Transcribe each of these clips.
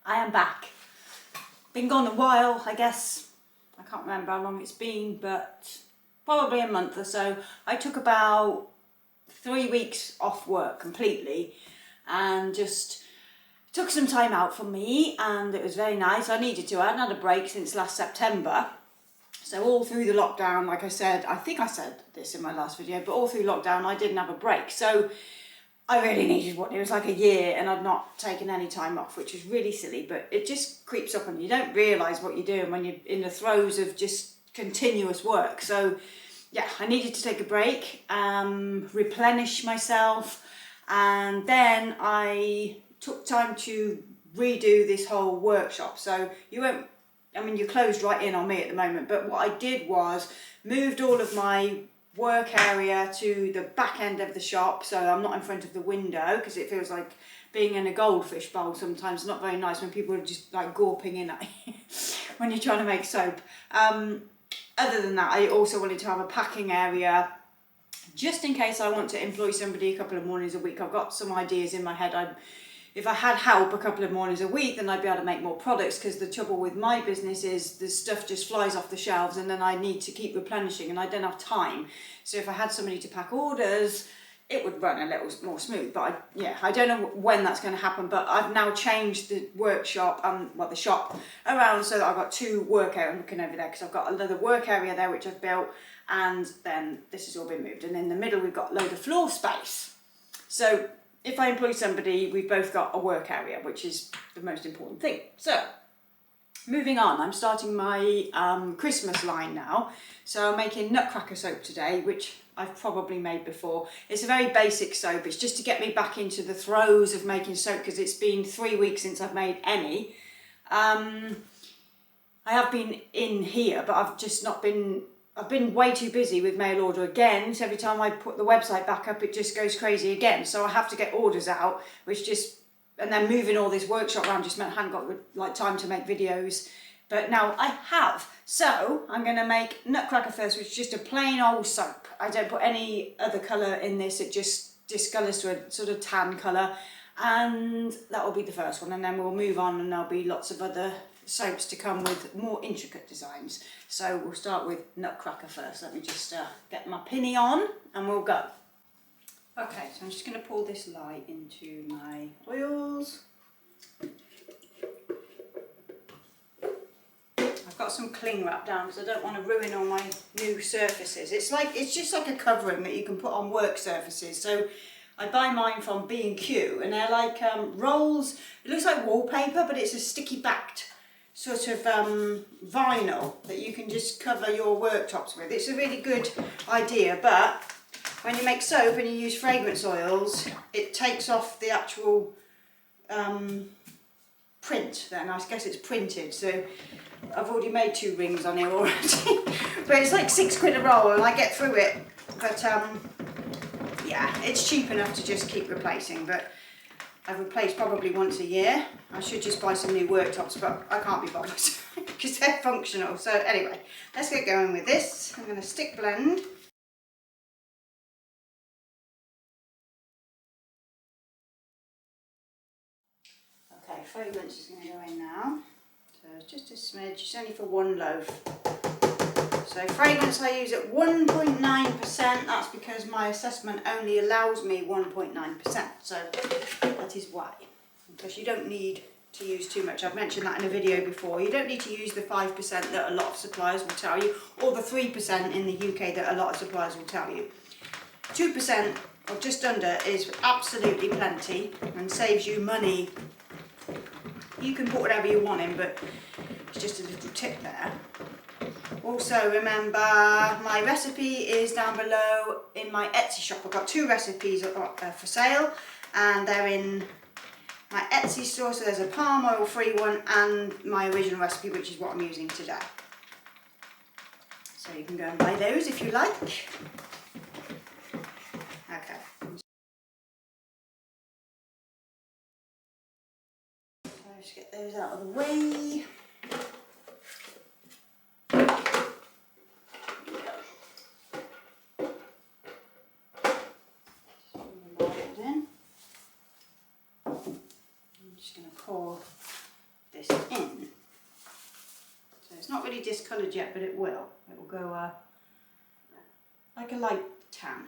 I am back. Been gone a while, I guess. I can't remember how long it's been, but probably a month or so. I took about 3 weeks off work completely and just took some time out for me, and it was very nice. I needed to. I hadn't had a break since last September. So all through the lockdown, like I said, I think I said this in my last video, but all through lockdown I didn't have a break. So I really needed one. It was like a year and I'd not taken any time off, which was really silly, but it just creeps up on you. You don't realise what you're doing when you're in the throes of just continuous work. So yeah, I needed to take a break, replenish myself, and then I took time to redo this whole workshop. So you won't, I mean, you're closed right in on me at the moment, but what I did was moved all of my work area to the back end of the shop, so I'm not in front of the window, because it feels like being in a goldfish bowl sometimes. It's not very nice when people are just like gawping in at you when you're trying to make soap. Other than that, I also wanted to have a packing area just in case I want to employ somebody a couple of mornings a week. I've got some ideas in my head. If I had help a couple of mornings a week, then I'd be able to make more products, because the trouble with my business is the stuff just flies off the shelves and then I need to keep replenishing and I don't have time. So if I had somebody to pack orders, it would run a little more smooth. But I don't know when that's going to happen, but I've now changed the workshop, the shop around so that I've got two work areas. I'm looking over there because I've got another work area there which I've built, and then this has all been moved. And in the middle we've got a load of floor space. So if I employ somebody, we've both got a work area, which is the most important thing. So, moving on, I'm starting my Christmas line now. So I'm making NUTCRACKER soap today, which I've probably made before. It's a very basic soap. It's just to get me back into the throes of making soap, because it's been 3 weeks since I've made any. I have been in here, but I've just not been... I've been way too busy with mail order again, so every time I put the website back up it just goes crazy again, so I have to get orders out, which just, and then moving all this workshop around just meant I hadn't got like time to make videos, but now I have. So I'm going to make NUTCRACKER first, which is just a plain old soap. I don't put any other colour in this, it just discolours to a sort of tan colour, and that will be the first one, and then we'll move on and there'll be lots of other soaps to come with more intricate designs. So we'll start with NUTCRACKER first. Let me just get my pinny on and we'll go. Okay, so I'm just going to pour this lye into my oils. I've got some cling wrap down because I don't want to ruin all my new surfaces. It's just like a covering that you can put on work surfaces. So I buy mine from B&Q and they're like rolls. It looks like wallpaper, but it's a sticky backed sort of vinyl that you can just cover your worktops with. It's a really good idea, but when you make soap and you use fragrance oils, it takes off the actual print then. I guess it's printed, so I've already made 2 rings on here already. But it's like £6 a roll and I get through it. But yeah, it's cheap enough to just keep replacing, but I replace probably once a year. I should just buy some new worktops, but I can't be bothered because they're functional. So anyway, let's get going with this. I'm going to stick blend. Okay, fragrance is going to go in now. So it's just a smidge, it's only for 1 loaf. So fragrance I use at 1.9%, that's because my assessment only allows me 1.9%, so that is why. Because you don't need to use too much. I've mentioned that in a video before. You don't need to use the 5% that a lot of suppliers will tell you, or the 3% in the UK that a lot of suppliers will tell you. 2% or just under is absolutely plenty and saves you money. You can put whatever you want in, but it's just a little tip there. Also remember, my recipe is down below in my Etsy shop. I've got 2 recipes for sale and they're in my Etsy store. So there's a palm oil free one and my original recipe, which is what I'm using today. So you can go and buy those if you like. Okay. So let's get those out of the way. I'm just going to pour this in. So it's not really discoloured yet, but it will. It will go like a light tan.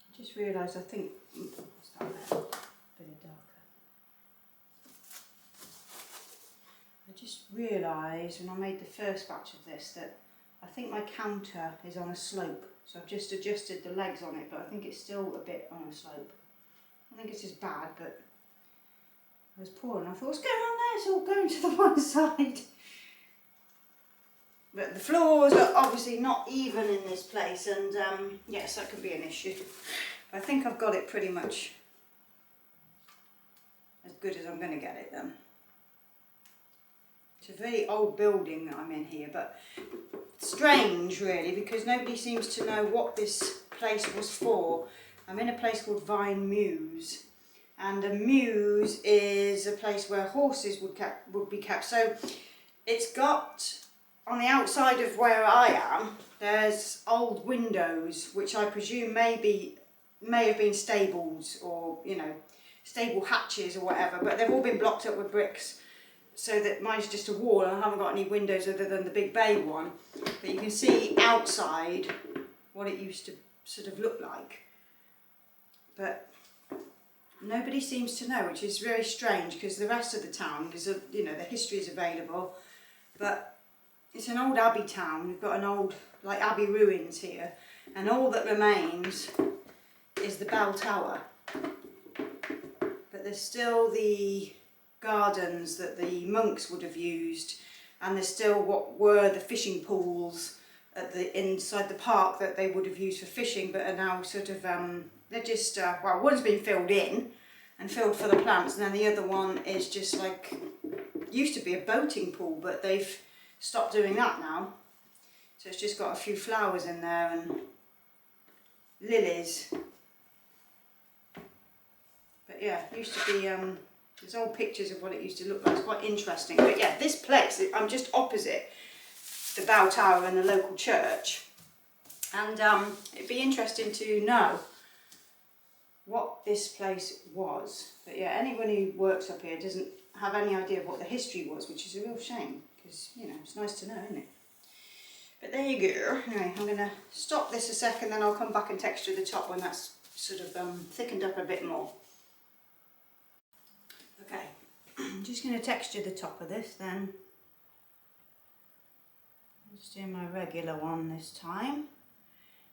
I just realised, I think, what's that there? A bit darker. I just realised when I made the first batch of this that I think my counter is on a slope. So I've just adjusted the legs on it, but I think it's still a bit on a slope. I think it's just bad, but I was pouring. I thought, what's going on there? It's all going to the one side. But the floors are obviously not even in this place, and yes, that could be an issue. But I think I've got it pretty much as good as I'm going to get it then. It's a very old building that I'm in here, but strange really, because nobody seems to know what this place was for. I'm in a place called Vine Mews, and a mews is a place where horses would be kept. So it's got, on the outside of where I am, there's old windows, which I presume may have been stables, or, you know, stable hatches or whatever, but they've all been blocked up with bricks, so that mine's just a wall and I haven't got any windows other than the big bay one. But you can see outside what it used to sort of look like. But nobody seems to know, which is very strange, because the rest of the town is, you know, the history is available, but it's an old abbey town. We've got an old, like, abbey ruins here, and all that remains is the bell tower. But there's still the gardens that the monks would have used, and there's still what were the fishing pools at the inside the park that they would have used for fishing, but are now sort of they're just well, one's been filled in and filled for the plants, and then the other one is just like, used to be a boating pool, but they've stopped doing that now, so it's just got a few flowers in there and lilies. But yeah, it used to be there's old pictures of what it used to look like. It's quite interesting. But yeah, this place, I'm just opposite the bell tower and the local church, and it'd be interesting to know what this place was. But yeah, anyone who works up here doesn't have any idea of what the history was, which is a real shame, because, you know, it's nice to know, isn't it? But there you go. Anyway, I'm going to stop this a second, then I'll come back and texture the top when that's sort of thickened up a bit more. Okay, I'm just going to texture the top of this then. I'm just doing my regular one this time.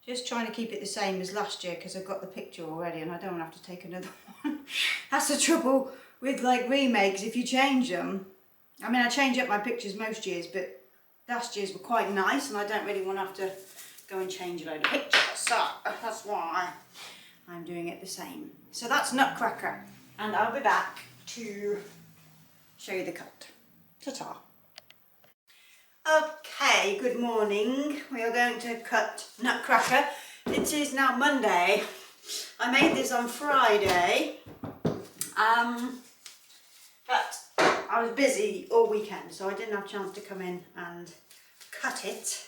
Just trying to keep it the same as last year, because I've got the picture already and I don't have to take another one. That's the trouble with, like, remakes. If you change them, I mean, I change up my pictures most years, but last year's were quite nice and I don't really want to have to go and change a load of pictures, so that's why I'm doing it the same. So that's Nutcracker, and I'll be back to show you the cut. Ta-ta. Okay, good morning. We are going to cut Nutcracker. It is now Monday. I made this on Friday, but I was busy all weekend, so I didn't have a chance to come in and cut it.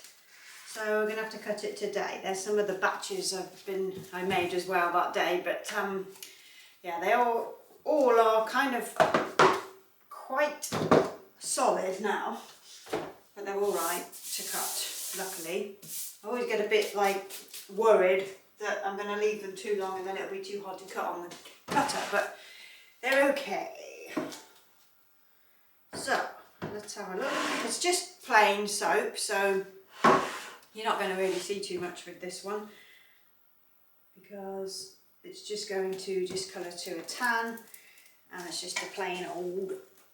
So we're going to have to cut it today. There's some of the batches I made as well that day, but yeah, they all are kind of quite solid now, but they're all right to cut, luckily. I always get a bit, like, worried that I'm going to leave them too long and then it'll be too hard to cut on the cutter, but they're okay. So let's have a look. It's just plain soap, so you're not going to really see too much with this one, because it's just going to just colour to a tan, and it's just a plain old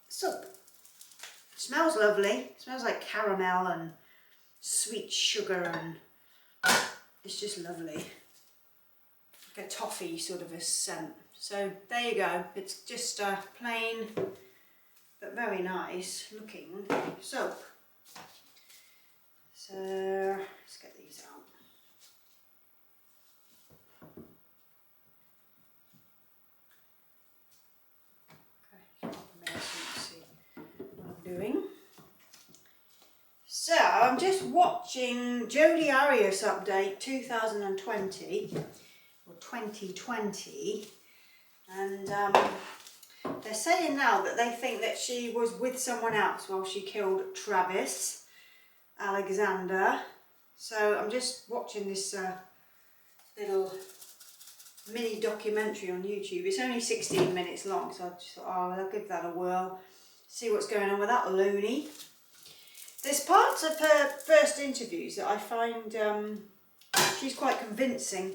soap. It smells lovely. It smells like caramel and sweet sugar, and it's just lovely. Like a toffee sort of a scent. So there you go. It's just a plain but very nice looking soap. So let's get these out. Doing. So I'm just watching Jodie Arias update 2020 or 2020, and They're saying now that they think that she was with someone else while she killed Travis Alexander. So I'm just watching this little mini documentary on YouTube. It's only 16 minutes long, so I just thought, oh, I'll give that a whirl, see what's going on with that loony. There's parts of her first interviews that I find she's quite convincing.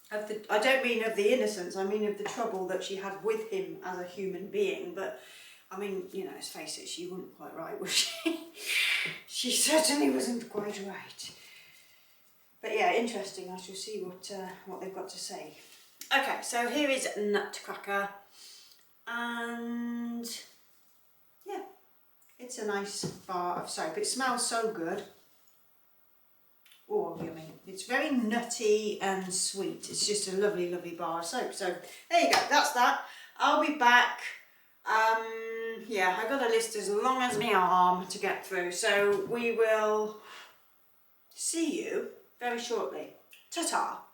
Of the, I don't mean of the innocence, I mean of the trouble that she had with him as a human being. But I mean, you know, let's face it, she wasn't quite right, was she? She certainly wasn't quite right. But yeah, interesting. I shall see what they've got to say. Okay, so here is Nutcracker, and yeah, it's a nice bar of soap. It smells so good. Oh, yummy. It's very nutty and sweet. It's just a lovely, lovely bar of soap. So there you go, that's that. I'll be back. Yeah, I got a list as long as my arm to get through. So we will see you very shortly. Ta-ta.